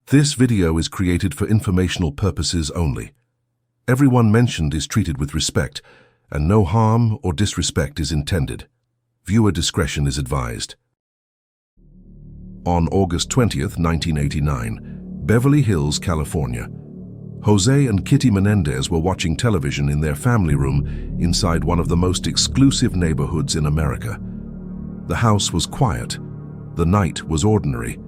This video is created for informational purposes only. Everyone mentioned is treated with respect, and no harm or disrespect is intended. Viewer discretion is advised. On August 20th, 1989, Beverly Hills, California, José and Kitty Menendez were watching television in their family room inside one of the most exclusive neighborhoods in America. The house was quiet, the night was ordinary,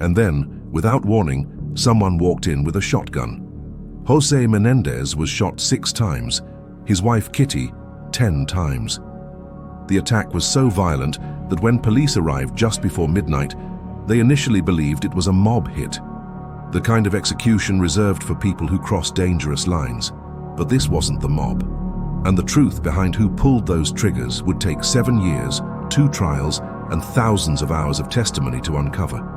and then, without warning, someone walked in with a shotgun. José Menendez was shot 6 times, his wife Kitty 10 times. The attack was so violent that when police arrived just before midnight, they initially believed it was a mob hit, the kind of execution reserved for people who cross dangerous lines. But this wasn't the mob, and the truth behind who pulled those triggers would take 7 years, 2 trials, and thousands of hours of testimony to uncover.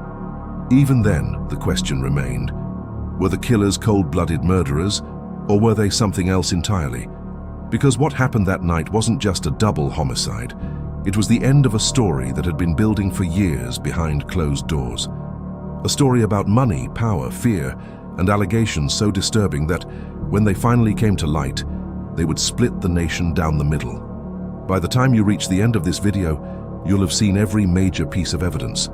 Even then, the question remained, were the killers cold-blooded murderers, or were they something else entirely? Because what happened that night wasn't just a double homicide, it was the end of a story that had been building for years behind closed doors. A story about money, power, fear, and allegations so disturbing that, when they finally came to light, they would split the nation down the middle. By the time you reach the end of this video, you'll have seen every major piece of evidence.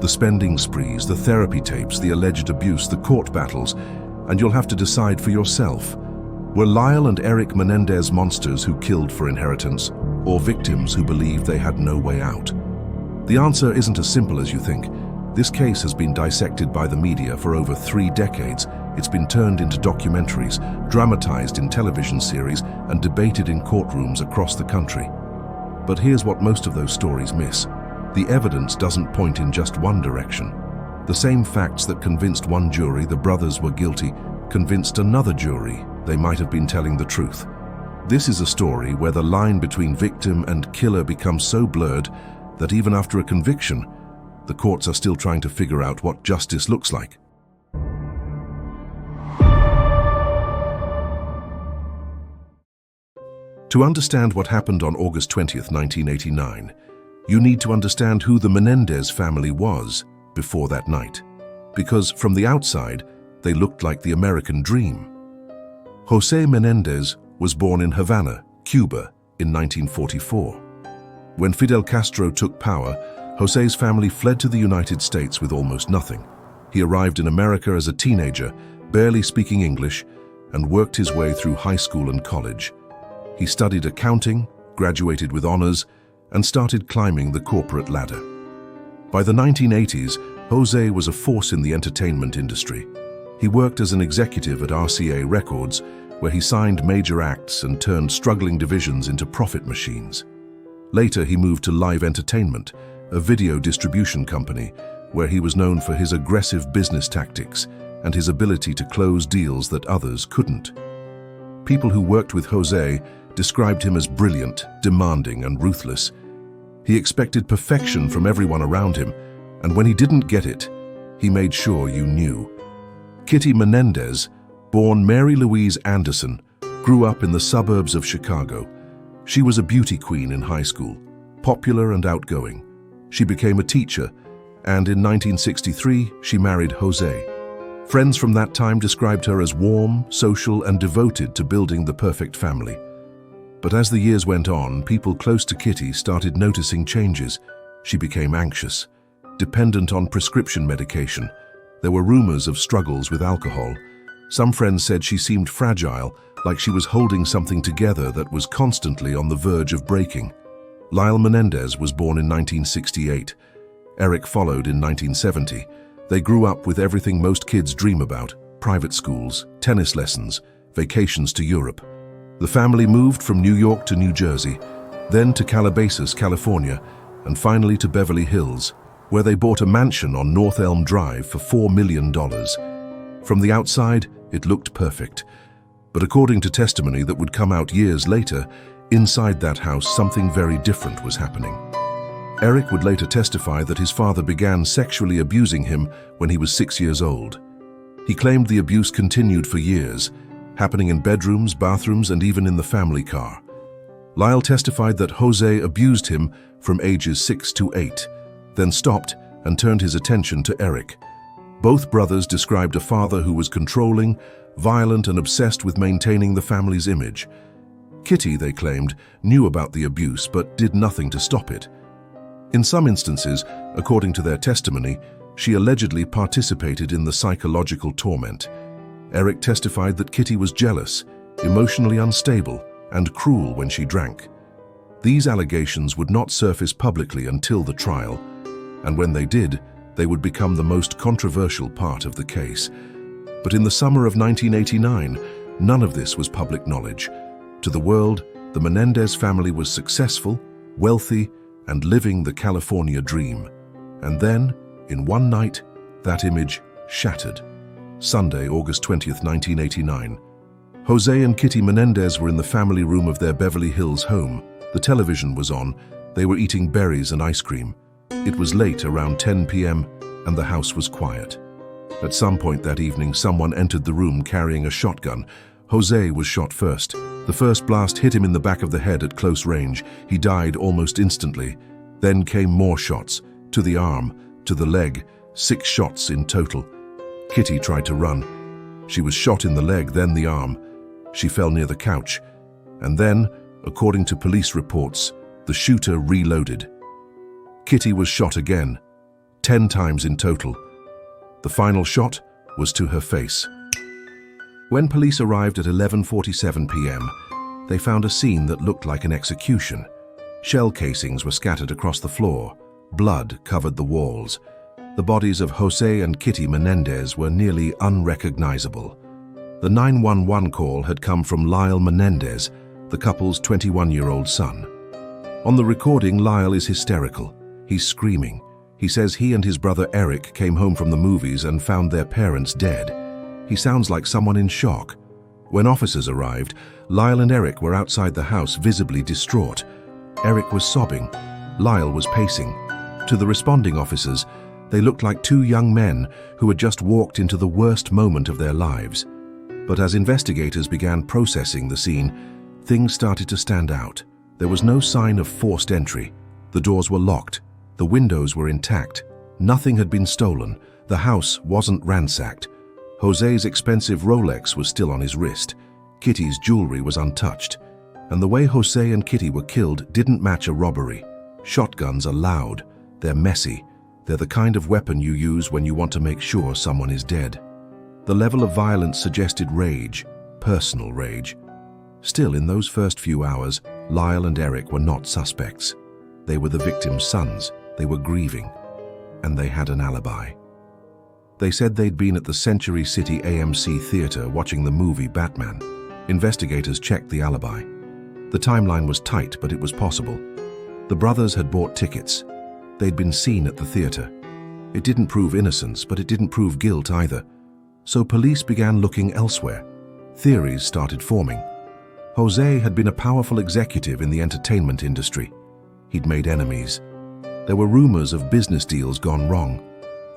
The spending sprees, the therapy tapes, the alleged abuse, the court battles, and you'll have to decide for yourself. Were Lyle and Erik Menendez monsters who killed for inheritance, or victims who believed they had no way out? The answer isn't as simple as you think. This case has been dissected by the media for over 3 decades. It's been turned into documentaries, dramatized in television series, and debated in courtrooms across the country. But here's what most of those stories miss. The evidence doesn't point in just one direction. The same facts that convinced one jury the brothers were guilty convinced another jury they might have been telling the truth. This is a story where the line between victim and killer becomes so blurred that even after a conviction, the courts are still trying to figure out what justice looks like. To understand what happened on August 20th, 1989, you need to understand who the Menendez family was before that night, because from the outside, they looked like the American dream. José Menendez was born in Havana, Cuba, in 1944. When Fidel Castro took power, José's family fled to the United States with almost nothing. He arrived in America as a teenager, barely speaking English, and worked his way through high school and college. He studied accounting, graduated with honors, and started climbing the corporate ladder. By the 1980s, José was a force in the entertainment industry. He worked as an executive at RCA Records, where he signed major acts and turned struggling divisions into profit machines. Later, he moved to Live Entertainment, a video distribution company, where he was known for his aggressive business tactics and his ability to close deals that others couldn't. People who worked with José described him as brilliant, demanding, and ruthless. He expected perfection from everyone around him, and when he didn't get it, he made sure you knew. Kitty Menendez, born Mary Louise Anderson, grew up in the suburbs of Chicago. She was a beauty queen in high school, popular and outgoing. She became a teacher, and in 1963, she married José. Friends from that time described her as warm, social, and devoted to building the perfect family. But as the years went on, people close to Kitty started noticing changes. She became anxious, dependent on prescription medication. There were rumors of struggles with alcohol. Some friends said she seemed fragile, like she was holding something together that was constantly on the verge of breaking. Lyle Menendez was born in 1968. Erik followed in 1970. They grew up with everything most kids dream about: private schools, tennis lessons, vacations to Europe. The family moved from New York to New Jersey, then to Calabasas, California, and finally to Beverly Hills, where they bought a mansion on North Elm Drive for $4 million. From the outside, it looked perfect. But according to testimony that would come out years later, inside that house something very different was happening. Erik would later testify that his father began sexually abusing him when he was 6 years old. He claimed the abuse continued for years, happening in bedrooms, bathrooms, and even in the family car. Lyle testified that José abused him from ages 6 to 8, then stopped and turned his attention to Erik. Both brothers described a father who was controlling, violent, and obsessed with maintaining the family's image. Kitty, they claimed, knew about the abuse but did nothing to stop it. In some instances, according to their testimony, she allegedly participated in the psychological torment. Erik testified that Kitty was jealous, emotionally unstable, and cruel when she drank. These allegations would not surface publicly until the trial, and when they did, they would become the most controversial part of the case. But in the summer of 1989, none of this was public knowledge. To the world, the Menendez family was successful, wealthy, and living the California dream. And then, in one night, that image shattered. Sunday, August 20th, 1989. José and Kitty Menendez were in the family room of their Beverly Hills home. The television was on. They were eating berries and ice cream. It was late, around 10 p.m., and the house was quiet. At some point that evening, someone entered the room carrying a shotgun. José was shot first. The first blast hit him in the back of the head at close range. He died almost instantly. Then came more shots, to the arm, to the leg, 6 shots in total. Kitty tried to run. She was shot in the leg, then the arm. She fell near the couch. And then, according to police reports, the shooter reloaded. Kitty was shot again, 10 times in total. The final shot was to her face. When police arrived at 11:47 p.m., they found a scene that looked like an execution. Shell casings were scattered across the floor. Blood covered the walls. The bodies of José and Kitty Menendez were nearly unrecognizable. The 911 call had come from Lyle Menendez, the couple's 21-year-old son. On the recording, Lyle is hysterical. He's screaming. He says he and his brother Erik came home from the movies and found their parents dead. He sounds like someone in shock. When officers arrived, Lyle and Erik were outside the house, visibly distraught. Erik was sobbing. Lyle was pacing. To the responding officers, they looked like 2 young men who had just walked into the worst moment of their lives. But as investigators began processing the scene, things started to stand out. There was no sign of forced entry. The doors were locked. The windows were intact. Nothing had been stolen. The house wasn't ransacked. José's expensive Rolex was still on his wrist. Kitty's jewelry was untouched. And the way José and Kitty were killed didn't match a robbery. Shotguns are loud. They're messy. They're the kind of weapon you use when you want to make sure someone is dead. The level of violence suggested rage, personal rage. Still, in those first few hours, Lyle and Erik were not suspects. They were the victim's sons. They were grieving. And they had an alibi. They said they'd been at the Century City AMC Theater watching the movie Batman. Investigators checked the alibi. The timeline was tight, but it was possible. The brothers had bought tickets. They'd been seen at the theater. It didn't prove innocence, but it didn't prove guilt either. So police began looking elsewhere. Theories started forming. José had been a powerful executive in the entertainment industry. He'd made enemies. There were rumors of business deals gone wrong.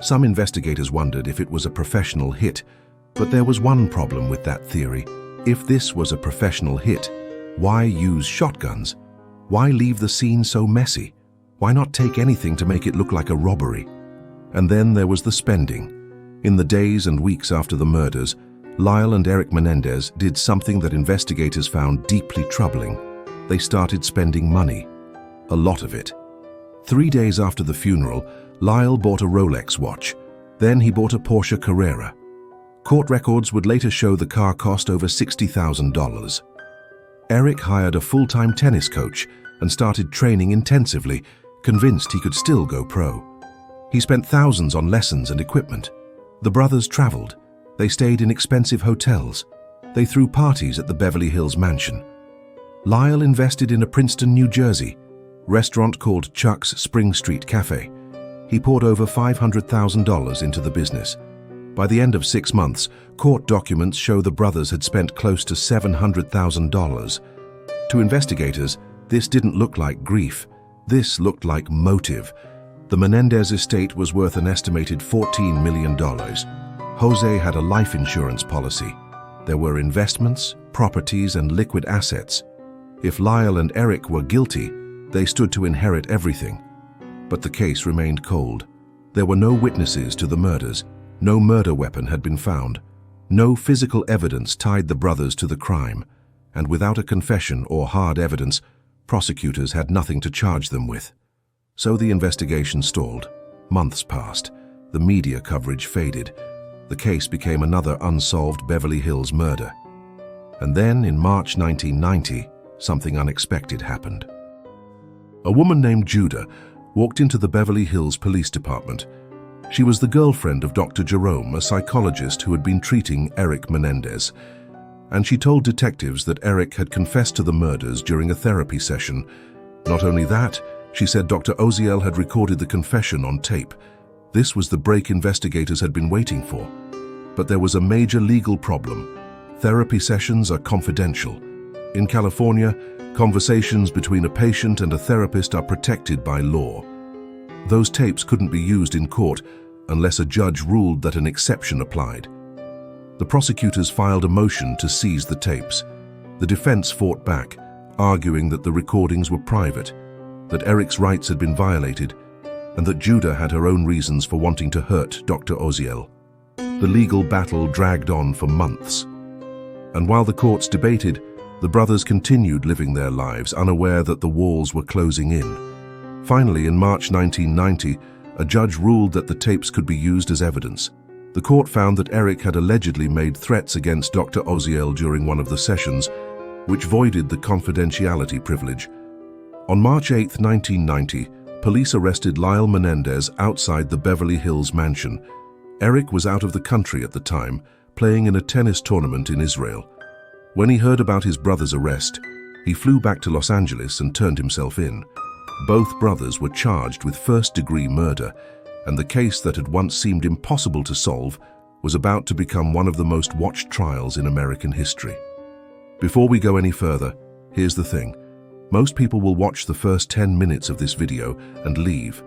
Some investigators wondered if it was a professional hit, but there was one problem with that theory. If this was a professional hit, why use shotguns? Why leave the scene so messy? Why not take anything to make it look like a robbery? And then there was the spending. In the days and weeks after the murders, Lyle and Erik Menendez did something that investigators found deeply troubling. They started spending money. A lot of it. 3 days after the funeral, Lyle bought a Rolex watch. Then he bought a Porsche Carrera. Court records would later show the car cost over $60,000. Erik hired a full-time tennis coach and started training intensively, convinced he could still go pro. He spent thousands on lessons and equipment. The brothers traveled. They stayed in expensive hotels. They threw parties at the Beverly Hills mansion. Lyle invested in a Princeton, New Jersey restaurant called Chuck's Spring Street Cafe. He poured over $500,000 into the business. By the end of 6 months, court documents show the brothers had spent close to $700,000. To investigators, this didn't look like grief. This looked like motive. The Menendez estate was worth an estimated $14 million. José had a life insurance policy. There were investments, properties, and liquid assets. If Lyle and Erik were guilty, they stood to inherit everything. But the case remained cold. There were no witnesses to the murders, No murder weapon had been found. No physical evidence tied the brothers to the crime, and without a confession or hard evidence, prosecutors had nothing to charge them with. So the investigation stalled. Months passed. The media coverage faded. The case became another unsolved Beverly Hills murder. And then, in March 1990, something unexpected happened. A woman named Judah walked into the Beverly Hills Police Department. She was the girlfriend of Dr. Jerome, a psychologist who had been treating Erik Menendez, and she told detectives that Erik had confessed to the murders during a therapy session. Not only that, she said Dr. Oziel had recorded the confession on tape. This was the break investigators had been waiting for. But there was a major legal problem. Therapy sessions are confidential. In California, conversations between a patient and a therapist are protected by law. Those tapes couldn't be used in court unless a judge ruled that an exception applied. The prosecutors filed a motion to seize the tapes. The defense fought back, arguing that the recordings were private, that Erik's rights had been violated, and that Judah had her own reasons for wanting to hurt Dr. Oziel. The legal battle dragged on for months. And while the courts debated, the brothers continued living their lives, unaware that the walls were closing in. Finally, in March 1990, a judge ruled that the tapes could be used as evidence. The court found that Erik had allegedly made threats against Dr. Oziel during one of the sessions, which voided the confidentiality privilege. On March 8, 1990, police arrested Lyle Menendez outside the Beverly Hills mansion. Erik was out of the country at the time, playing in a tennis tournament in Israel. When he heard about his brother's arrest, he flew back to Los Angeles and turned himself in. Both brothers were charged with first-degree murder, and the case that had once seemed impossible to solve was about to become one of the most watched trials in American history. Before we go any further, here's the thing. Most people will watch the first 10 minutes of this video and leave.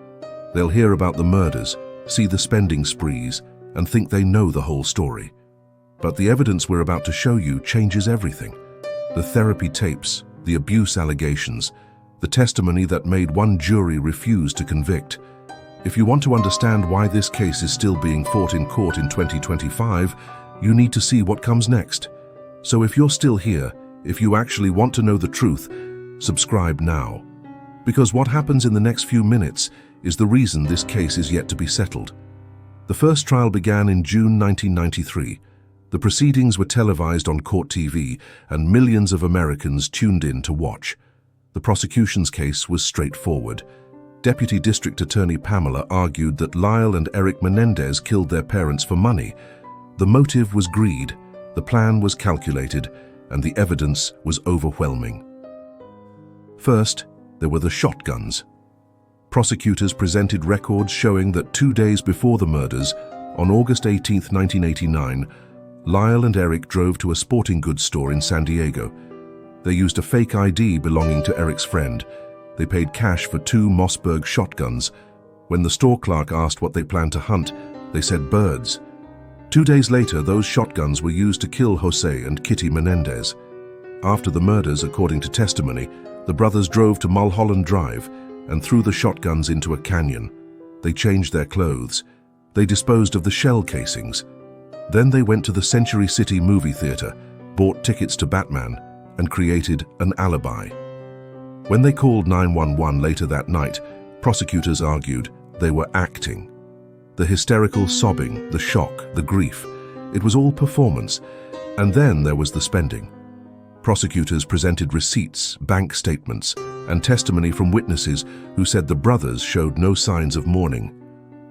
They'll hear about the murders, see the spending sprees, and think they know the whole story. But the evidence we're about to show you changes everything. The therapy tapes, the abuse allegations, the testimony that made one jury refuse to convict. If you want to understand why this case is still being fought in court in 2025, you need to see what comes next. So if you're still here, if you actually want to know the truth, subscribe now. Because what happens in the next few minutes is the reason this case is yet to be settled. The first trial began in June 1993. The proceedings were televised on court TV, and millions of Americans tuned in to watch. The prosecution's case was straightforward. Deputy District Attorney Pamela argued that Lyle and Erik Menendez killed their parents for money. The motive was greed, the plan was calculated, and the evidence was overwhelming. First, there were the shotguns. Prosecutors presented records showing that 2 days before the murders, on August 18, 1989, Lyle and Erik drove to a sporting goods store in San Diego. They used a fake ID belonging to Erik's friend. They paid cash for 2 Mossberg shotguns. When the store clerk asked what they planned to hunt, they said birds. 2 days later, those shotguns were used to kill José and Kitty Menendez. After the murders, according to testimony, the brothers drove to Mulholland Drive and threw the shotguns into a canyon. They changed their clothes. They disposed of the shell casings. Then they went to the Century City movie theater, bought tickets to Batman, and created an alibi. When they called 911 later that night, prosecutors argued they were acting. The hysterical sobbing, the shock, the grief, it was all performance. And then there was the spending. Prosecutors presented receipts, bank statements, and testimony from witnesses who said the brothers showed no signs of mourning.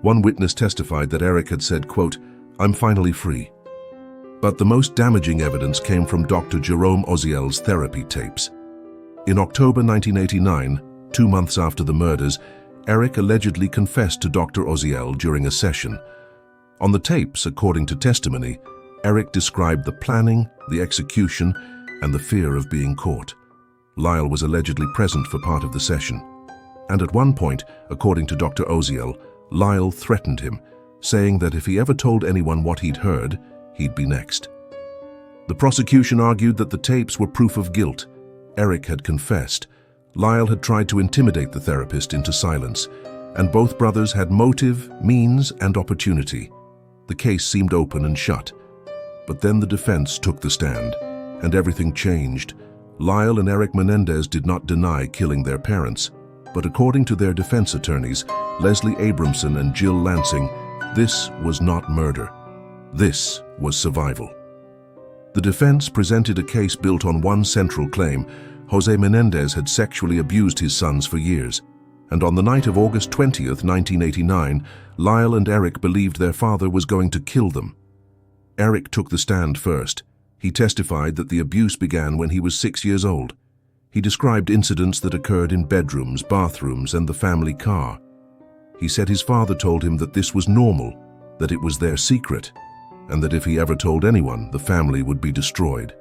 One witness testified that Erik had said, quote, "I'm finally free." But the most damaging evidence came from Dr. Jerome Oziel's therapy tapes. In October 1989, 2 months after the murders, Erik allegedly confessed to Dr. Oziel during a session. On the tapes, according to testimony, Erik described the planning, the execution, and the fear of being caught. Lyle was allegedly present for part of the session. And at one point, according to Dr. Oziel, Lyle threatened him, saying that if he ever told anyone what he'd heard, he'd be next. The prosecution argued that the tapes were proof of guilt. Erik had confessed. Lyle had tried to intimidate the therapist into silence, and both brothers had motive, means, and opportunity. The case seemed open and shut. But then the defense took the stand, and everything changed. Lyle and Erik Menendez did not deny killing their parents, but according to their defense attorneys, Leslie Abramson and Jill Lansing, this was not murder. This was survival. The defense presented a case built on one central claim: José Menendez had sexually abused his sons for years. And on the night of August 20th, 1989, Lyle and Erik believed their father was going to kill them. Erik took the stand first. He testified that the abuse began when he was 6 years old. He described incidents that occurred in bedrooms, bathrooms, and the family car. He said his father told him that this was normal, that it was their secret, and that if he ever told anyone, the family would be destroyed.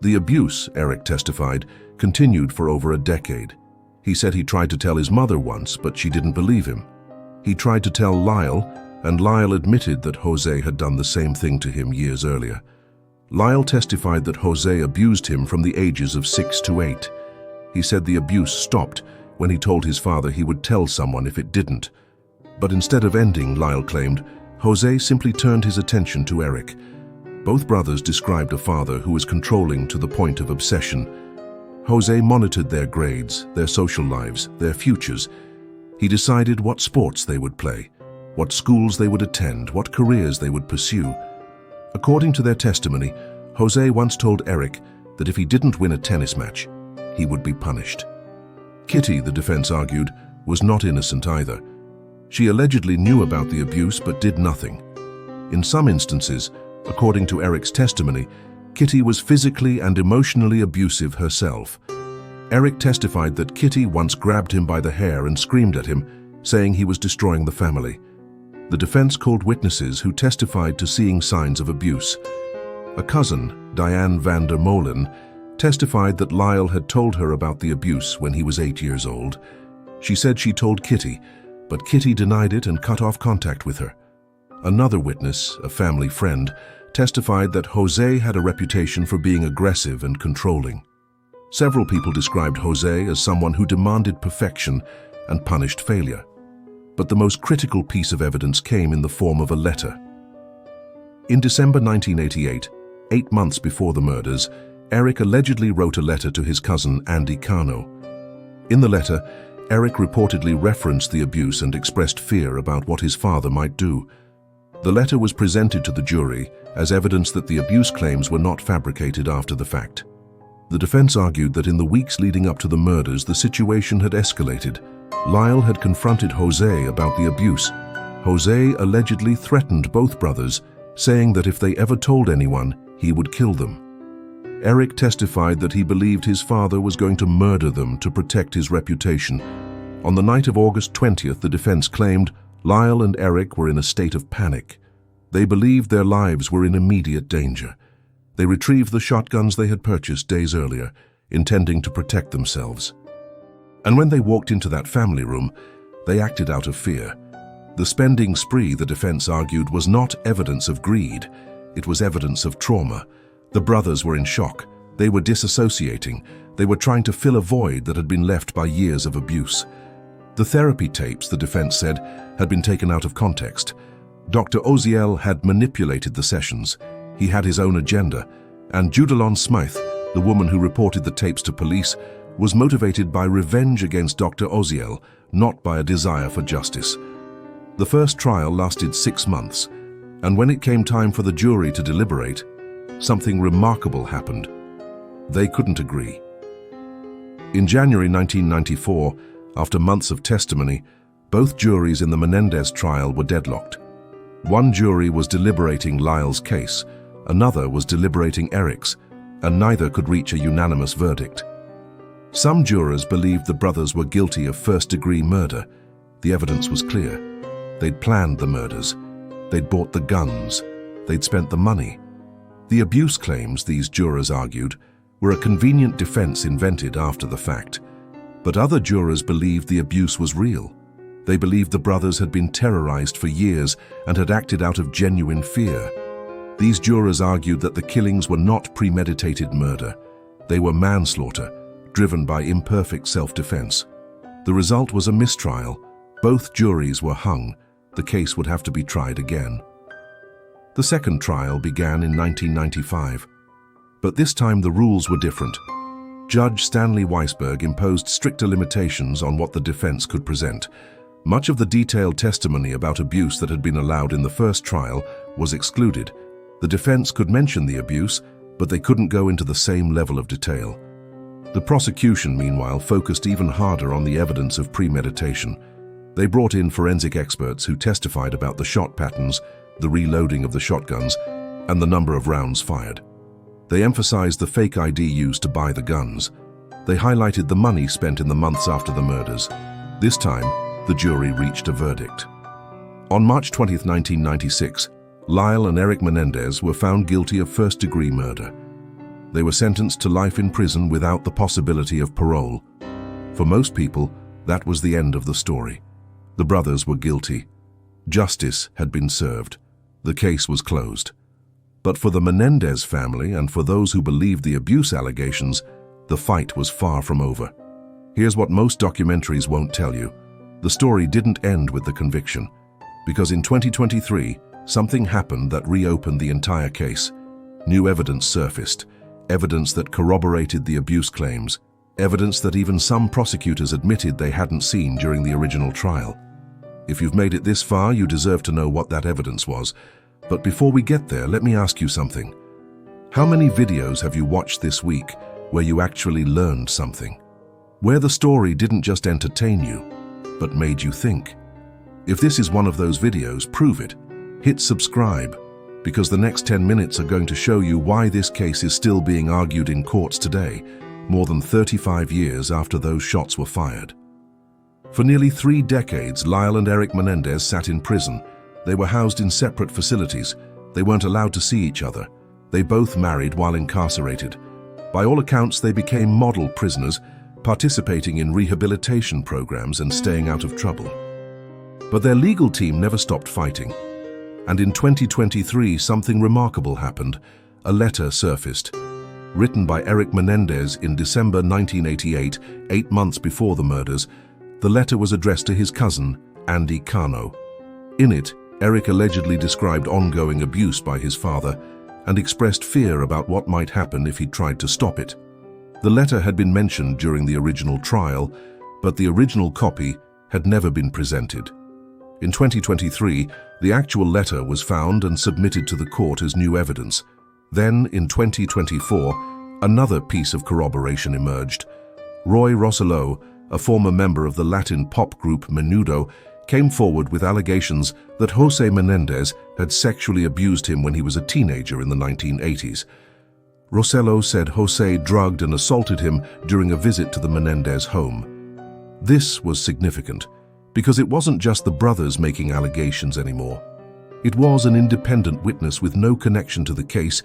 The abuse, Erik testified, continued for over a decade. He said he tried to tell his mother once, but she didn't believe him. He tried to tell Lyle, and Lyle admitted that José had done the same thing to him years earlier. Lyle testified that José abused him from the ages of 6 to 8. He said the abuse stopped when he told his father he would tell someone if it didn't. But instead of ending, Lyle claimed, José simply turned his attention to Erik. Both brothers described a father who was controlling to the point of obsession. José monitored their grades, their social lives, their futures. He decided what sports they would play, what schools they would attend, what careers they would pursue. According to their testimony, José once told Erik that if he didn't win a tennis match, he would be punished. Kitty, the defense argued, was not innocent either. She allegedly knew about the abuse but did nothing. In some instances, according to Erik's testimony, Kitty was physically and emotionally abusive herself. Erik testified that Kitty once grabbed him by the hair and screamed at him, saying he was destroying the family. The defense called witnesses who testified to seeing signs of abuse. A cousin, Diane van der Molen, testified that Lyle had told her about the abuse when he was 8 years old. She said she told Kitty, but Kitty denied it and cut off contact with her. Another witness, a family friend, testified that José had a reputation for being aggressive and controlling. Several people described José as someone who demanded perfection and punished failure. But the most critical piece of evidence came in the form of a letter. In December 1988, 8 months before the murders, Erik allegedly wrote a letter to his cousin Andy Cano. In the letter, Erik reportedly referenced the abuse and expressed fear about what his father might do. The letter was presented to the jury as evidence that the abuse claims were not fabricated after the fact. The defense argued that in the weeks leading up to the murders, the situation had escalated. Lyle had confronted José about the abuse. José allegedly threatened both brothers, saying that if they ever told anyone, he would kill them. Erik testified that he believed his father was going to murder them to protect his reputation. On the night of August 20th, the defense claimed Lyle and Erik were in a state of panic. They believed their lives were in immediate danger. They retrieved the shotguns they had purchased days earlier, intending to protect themselves. And when they walked into that family room, they acted out of fear. The spending spree, the defense argued, was not evidence of greed. It was evidence of trauma. The brothers were in shock. They were disassociating. They were trying to fill a void that had been left by years of abuse. The therapy tapes, the defense said, had been taken out of context. Dr. Oziel had manipulated the sessions. He had his own agenda. And Judalon Smythe, the woman who reported the tapes to police, was motivated by revenge against Dr. Oziel, not by a desire for justice. The first trial lasted 6 months, and when it came time for the jury to deliberate, something remarkable happened. They couldn't agree. In January 1994, after months of testimony, both juries in the Menendez trial were deadlocked. One jury was deliberating Lyle's case, another was deliberating Erik's, and neither could reach a unanimous verdict. Some jurors believed the brothers were guilty of first-degree murder. The evidence was clear. They'd planned the murders. They'd bought the guns. They'd spent the money. The abuse claims, these jurors argued, were a convenient defense invented after the fact. But other jurors believed the abuse was real. They believed the brothers had been terrorized for years and had acted out of genuine fear. These jurors argued that the killings were not premeditated murder. They were manslaughter, driven by imperfect self-defense. The result was a mistrial. Both juries were hung. The case would have to be tried again. The second trial began in 1995. But this time the rules were different. Judge Stanley Weisberg imposed stricter limitations on what the defense could present. Much of the detailed testimony about abuse that had been allowed in the first trial was excluded. The defense could mention the abuse, but they couldn't go into the same level of detail. The prosecution, meanwhile, focused even harder on the evidence of premeditation. They brought in forensic experts who testified about the shot patterns, the reloading of the shotguns, and the number of rounds fired. They emphasized the fake ID used to buy the guns. They highlighted the money spent in the months after the murders. This time, the jury reached a verdict. On March 20, 1996, Lyle and Erik Menendez were found guilty of first-degree murder. They were sentenced to life in prison without the possibility of parole. For most people, that was the end of the story. The brothers were guilty. Justice had been served. The case was closed. But for the Menendez family and for those who believed the abuse allegations, the fight was far from over. Here's what most documentaries won't tell you. The story didn't end with the conviction, because in 2023, something happened that reopened the entire case. New evidence surfaced, evidence that corroborated the abuse claims, evidence that even some prosecutors admitted they hadn't seen during the original trial. If you've made it this far, you deserve to know what that evidence was. But before we get there, let me ask you something. How many videos have you watched this week where you actually learned something? Where the story didn't just entertain you, but made you think? If this is one of those videos, prove it. Hit subscribe, because the next 10 minutes are going to show you why this case is still being argued in courts today, more than 35 years after those shots were fired. For nearly 3 decades, Lyle and Erik Menendez sat in prison. They were housed in separate facilities. They weren't allowed to see each other. They both married while incarcerated. By all accounts, they became model prisoners, participating in rehabilitation programs and staying out of trouble. But their legal team never stopped fighting. And in 2023, something remarkable happened. A letter surfaced, written by Erik Menendez in December 1988, 8 months before the murders. The letter was addressed to his cousin, Andy Cano. In it, Erik allegedly described ongoing abuse by his father and expressed fear about what might happen if he tried to stop it. The letter had been mentioned during the original trial, but the original copy had never been presented. In 2023, the actual letter was found and submitted to the court as new evidence. Then, in 2024, another piece of corroboration emerged. Roy Rosselló, a former member of the Latin pop group Menudo, came forward with allegations that José Menendez had sexually abused him when he was a teenager in the 1980s. Rosselló said José drugged and assaulted him during a visit to the Menendez home. This was significant, because it wasn't just the brothers making allegations anymore. It was an independent witness with no connection to the case,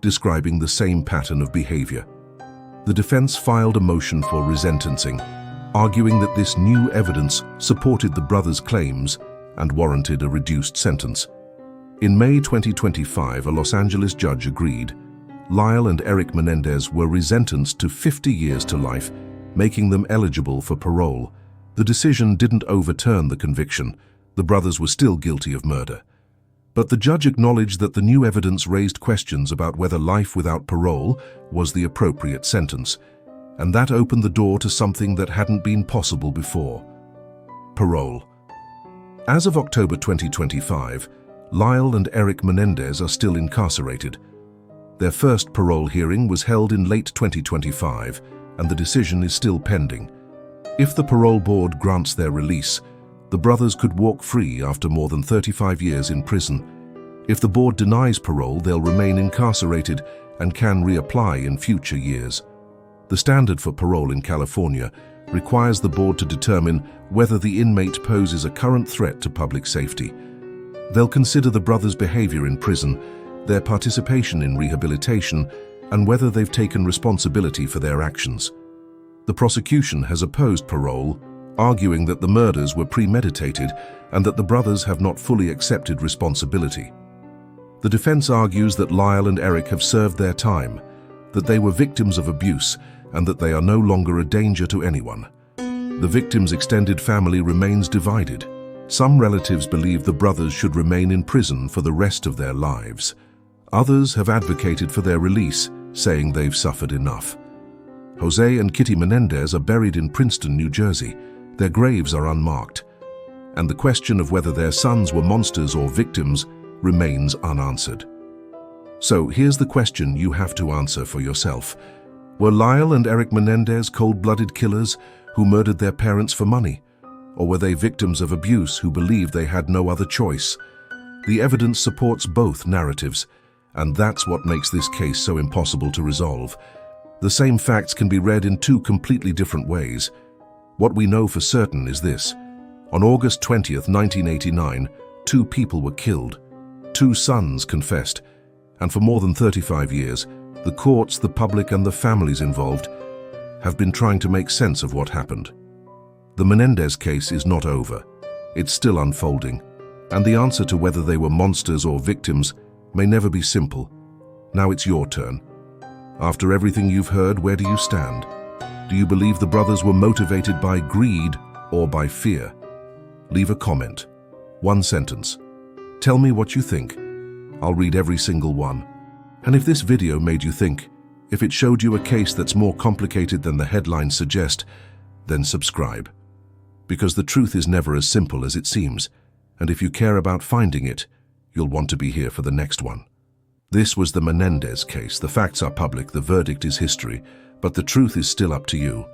describing the same pattern of behavior. The defense filed a motion for resentencing, arguing that this new evidence supported the brothers' claims and warranted a reduced sentence. In May 2025, a Los Angeles judge agreed. Lyle and Erik Menendez were resentenced to 50 years to life, making them eligible for parole. The decision didn't overturn the conviction. The brothers were still guilty of murder. But the judge acknowledged that the new evidence raised questions about whether life without parole was the appropriate sentence, and that opened the door to something that hadn't been possible before: parole. As of October 2025, Lyle and Erik Menendez are still incarcerated. Their first parole hearing was held in late 2025, and the decision is still pending. If the parole board grants their release, the brothers could walk free after more than 35 years in prison. If the board denies parole, they'll remain incarcerated and can reapply in future years. The standard for parole in California requires the board to determine whether the inmate poses a current threat to public safety. They'll consider the brothers' behavior in prison, their participation in rehabilitation, and whether they've taken responsibility for their actions. The prosecution has opposed parole, arguing that the murders were premeditated and that the brothers have not fully accepted responsibility. The defense argues that Lyle and Erik have served their time, that they were victims of abuse, and that they are no longer a danger to anyone. The victim's extended family remains divided. Some relatives believe the brothers should remain in prison for the rest of their lives. Others have advocated for their release, saying they've suffered enough. José and Kitty Menendez are buried in Princeton, New Jersey. Their graves are unmarked, and the question of whether their sons were monsters or victims remains unanswered. So here's the question you have to answer for yourself. Were Lyle and Erik Menendez cold-blooded killers who murdered their parents for money? Or were they victims of abuse who believed they had no other choice? The evidence supports both narratives, and that's what makes this case so impossible to resolve. The same facts can be read in two completely different ways. What we know for certain is this. On August 20th, 1989, 2 people were killed. 2 sons confessed, and for more than 35 years, the courts, the public, and the families involved have been trying to make sense of what happened. The Menendez case is not over. It's still unfolding, and the answer to whether they were monsters or victims may never be simple. Now it's your turn. After everything you've heard, where do you stand? Do you believe the brothers were motivated by greed or by fear? Leave a comment. 1 sentence. Tell me what you think. I'll read every single one. And if this video made you think, if it showed you a case that's more complicated than the headlines suggest, then subscribe. Because the truth is never as simple as it seems, and if you care about finding it, you'll want to be here for the next one. This was the Menendez case. The facts are public, the verdict is history, but the truth is still up to you.